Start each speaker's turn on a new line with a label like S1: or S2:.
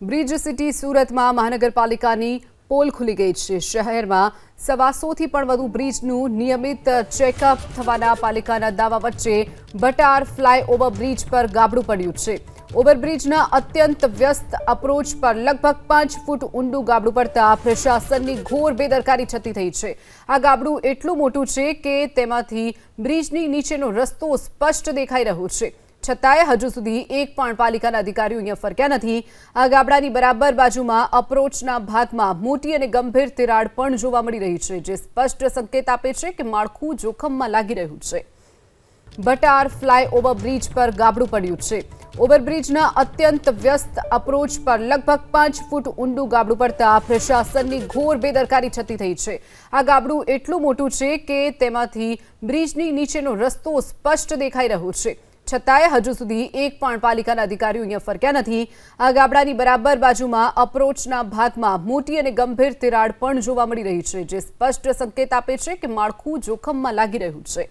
S1: Bridge city સુરતમાં મહાનગરપાલિકાની pole ખુલી ગઈ છે। શહેરમાં 125 થી પણ વધુ બ્રિજનું નિયમિત ચેકઅપ થવાના પાલિકાના દાવા વચ્ચે બટાર ફ્લાયઓવર બ્રિજ પર ગાબડું પડ્યું છે। ઓવરબ્રિજના અત્યંત વ્યસ્ત અપ્રોચ પર લગભગ 5 ફૂટ ઊંડું ગાબડું પડતા પ્રશાસનની ઘોર બેદરકારી છતી થઈ છે। આ ગાબડું એટલું મોટું છે કે તેમાંથી બ્રિજની નીચેનો રસ્તો સ્પષ્ટ દેખાઈ રહ્યો છે। છતાંય હજુ સુધી એક પણ પાલિકાના અધિકારીઓ અહીંયા ફરક્યા નથી। આ ગાબડાની બરાબર બાજુમાં અપ્રોચના ભાગમાં મોટી અને ગંભીર તિરાડ પણ જોવા મળી રહી છે, જે સ્પષ્ટ સંકેત આપે છે કે માળખું જોખમમાં લાગી રહ્યું છે। બટાર ફ્લાયઓવર બ્રિજ પર ગાબડું પડ્યું છે। ઓવરબ્રિજના અત્યંત વ્યસ્ત અપ્રોચ પર લગભગ 5 ફૂટ ઊંડું ગાબડું પડતા પ્રશાસનની ઘોર બેદરકારી છતી થઈ છે। આ ગાબડું એટલું મોટું છે કે તેમાંથી બ્રિજની નીચેનો રસ્તો સ્પષ્ટ દેખાઈ રહ્યો છે। છતાંય હજુ સુધી એક પણ પાલિકાના અધિકારીઓ અહીંયા ફરક્યા નથી। આ ગાબડાની બરાબર બાજુમાં અપ્રોચના ભાગમાં મોટી અને ગંભીર તિરાડ પણ જોવા મળી રહી છે, જે સ્પષ્ટ સંકેત આપે છે કે માળખું જોખમમાં લાગી રહ્યું છે।